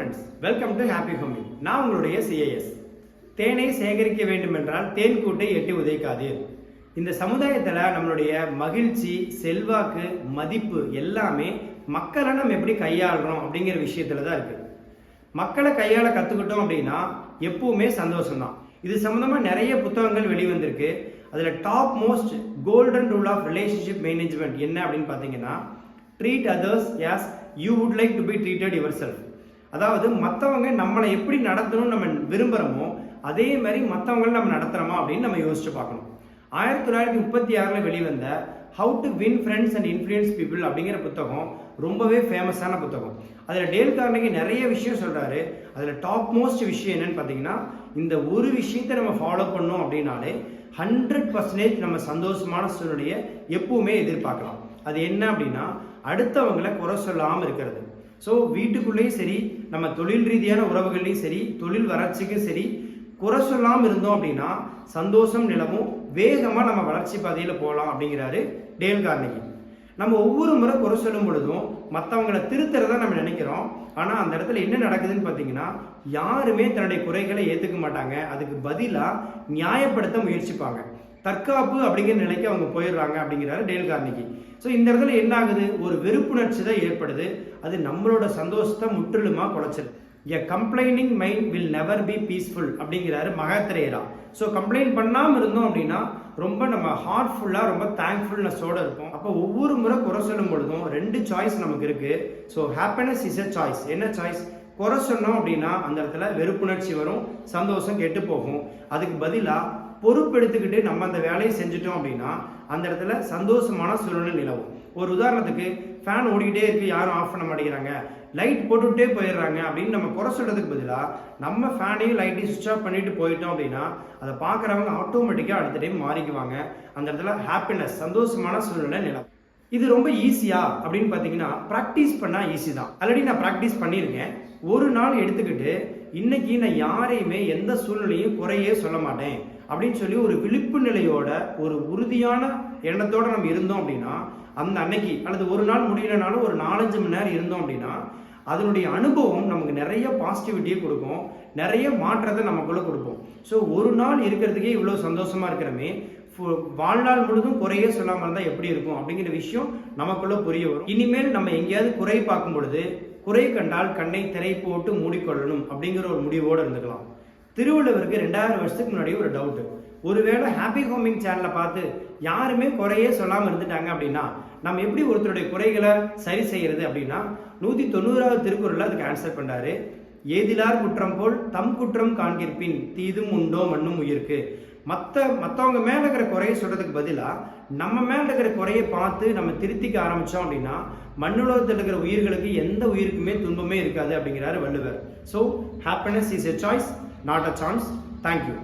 Friends, welcome to happy homing. நான் உங்களுடைய CAS. தேனை சேகரிக்க வேண்டும் என்றால் தேன் கூட்டை எட்டி உதைக்காது. இந்த சமுதாயத்தில் நம்மளுடைய மகிழ்ச்சி, செல்வாக்கு, மதிப்பு எல்லாமே மக்களை நம்ம எப்படி கையாளுறோம் அப்படிங்கிற விஷயத்துல தான் இருக்கு. மக்களை கையாள கற்றுக்கிட்டோம் அப்படின்னா எப்பவுமே சந்தோஷம்தான். இது சம்மந்தமாக நிறைய புத்தகங்கள் வெளிவந்திருக்கு. அதில் top most golden rule of relationship management என்ன அப்படின்னு பார்த்தீங்கன்னா, treat others as you would like to be treated yourself. அதாவது மற்றவங்க நம்மளை எப்படி நடத்தணும்னு நம்ம விரும்புகிறோமோ அதே மாதிரி மற்றவங்களை நம்ம நடத்துகிறோமா அப்படின்னு நம்ம யோசிச்சு பார்க்கணும். 1936 வெளிவந்த how to win friends and influence people அப்படிங்கிற புத்தகம் ரொம்பவே ஃபேமஸான புத்தகம். அதில் டேல் கார்னகி நிறைய விஷயம் சொல்கிறாரு. அதில் டாப் மோஸ்ட் விஷயம் என்னன்னு பார்த்தீங்கன்னா, இந்த ஒரு விஷயத்தை நம்ம ஃபாலோ பண்ணோம் அப்படின்னாலே 100% நம்ம சந்தோஷமான சூழ்நிலையை எப்பவுமே எதிர்பார்க்கலாம். அது என்ன அப்படின்னா, அடுத்தவங்களை குறை சொல்லாமல் இருக்கிறது. ஸோ வீட்டுக்குள்ளேயும் சரி, நம்ம தொழில் ரீதியான உறவுகள்லையும் சரி, தொழில் வளர்ச்சிக்கும் சரி, குறை சொல்லாமல் இருந்தோம் அப்படின்னா சந்தோஷம் நிலவும், வேகமாக நம்ம வளர்ச்சி பாதையில் போகலாம் அப்படிங்கிறாரு டேல் கார்னகி. நம்ம ஒவ்வொரு முறை குறை சொல்லும் பொழுதும் மற்றவங்களை திருத்துறதா நம்ம நினைக்கிறோம். ஆனால் அந்த இடத்துல என்ன நடக்குதுன்னு பார்த்தீங்கன்னா, யாருமே தன்னுடைய குறைகளை ஏற்றுக்க மாட்டாங்க. அதுக்கு பதிலாக நியாயப்படுத்த முயற்சிப்பாங்க. தற்காப்பு அப்படிங்கிற நிலைக்கு அவங்க போயிடுறாங்க அப்படிங்கிறாரு டேல் கார்னகி. ஸோ இந்த இடத்துல என்ன ஆகுது, ஒரு வெறுப்புணர்ச்சி தான் ஏற்படுது. அது நம்மளோட சந்தோஷத்தை முற்றிலுமாக குலைச்சிருது. A complaining mind will never be peaceful அப்படிங்கிறாரு மகாத்ரேயரா. ஸோ கம்ப்ளைண்ட் பண்ணாமல் இருந்தோம் அப்படின்னா ரொம்ப நம்ம ஹார்ட்ஃபுல்லாக, ரொம்ப தேங்க்ஃபுல்னஸோடு இருப்போம். அப்போ ஒவ்வொரு முறை குறை சொல்லும் பொழுதும் 2 சாய்ஸ் நமக்கு இருக்குது. So happiness is a choice. என்ன சாய்ஸ்? குறை சொன்னோம் அப்படின்னா அந்த இடத்துல வெறுப்புணர்ச்சி வரும், சந்தோஷம் கெட்டு போகும். அதுக்கு பதிலாக பொறுப்பெடுத்துக்கிட்டு நம்ம அந்த வேலையை செஞ்சுட்டோம் அப்படின்னா அந்த இடத்துல சந்தோஷமான சூழ்நிலை நிலவும். ஒரு உதாரணத்துக்கு, ஃபேன் ஓடிக்கிட்டே இருக்கு, யாரும் ஆஃப் பண்ண மாட்டேங்கிறாங்க, லைட் போட்டுக்கிட்டே போயிடுறாங்க அப்படின்னு நம்ம குறை சொல்றதுக்கு பதிலாக நம்ம ஃபேனையும் லைட்டையும் சுவிட்ச் ஆஃப் பண்ணிட்டு போயிட்டோம் அப்படின்னா அதை பார்க்குறவங்க ஆட்டோமேட்டிக்காக அடுத்த டைம் மாறிக்குவாங்க. அந்த இடத்துல ஹாப்பினஸ், சந்தோஷமான சூழ்நிலை நிலவும். இது ரொம்ப ஈஸியா அப்படின்னு பார்த்தீங்கன்னா, ப்ராக்டிஸ் பண்ணால் ஈஸி தான். ஆல்ரெடி நான் ப்ராக்டிஸ் பண்ணியிருக்கேன். ஒரு நாள் எடுத்துக்கிட்டு இன்னைக்கு நான் யாரையுமே எந்த சூழ்நிலையும் குறையே சொல்ல மாட்டேன் அப்படின்னு சொல்லி ஒரு விழிப்பு நிலையோட, ஒரு உறுதியான எண்ணத்தோட நம்ம இருந்தோம் அப்படின்னா, அந்த அன்னைக்கு அல்லது ஒரு நாள் முடியலனாலும் ஒரு 4-5 மணி நேரம் இருந்தோம் அப்படின்னா அதனுடைய அனுபவம் நமக்கு நிறைய பாசிட்டிவிட்டியை கொடுக்கும், நிறைய மாற்றத்தை நமக்குள்ள கொடுப்போம். ஸோ ஒரு நாள் இருக்கிறதுக்கே இவ்வளோ சந்தோஷமா இருக்கிறமே, வாழ்நாள் முழுதும் குறையே சொல்லாமல் இருந்தால் எப்படி இருக்கும் அப்படிங்கிற விஷயம் நமக்குள்ள புரிய வரும். இனிமேல் நம்ம எங்கேயாவது குறை பார்க்கும் பொழுது, குறை கண்டால் கண்ணை திரை போட்டு மூடிக்கொள்ளணும் அப்படிங்கிற ஒரு முடிவோடு இருந்துக்கலாம். திருவள்ளுவருக்கு 2000 வருஷத்துக்கு முன்னாடி ஒரு டவுட். ஒருவேளை ஹாப்பி ஹோமிங் சேனலை பார்த்து யாருமே குறையே சொல்லாமல் இருந்துட்டாங்க அப்படின்னா நம்ம எப்படி ஒருத்தருடைய குறைகளை சரி செய்யறது அப்படின்னா, 190வது திருக்குறள் அதுக்கு ஆன்சர் பண்றாரு. ஏதிலார் குற்றம் போல் தம் குற்றம் காண்கிற்பின் தீதும் உண்டோ மண்ணும் உயிருக்கு. மற்றவங்க மேலே இருக்கிற குறையை சொல்றதுக்கு பதிலாக நம்ம மேலே இருக்கிற குறையை பார்த்து நம்ம திருத்திக்க ஆரம்பித்தோம் அப்படின்னா மண்ணுலகத்தில் இருக்கிற உயிர்களுக்கு எந்த உயிருக்குமே துன்பமே இருக்காது அப்படிங்கிறாரு Valluvar. So happiness is a choice, not a chance. Thank you.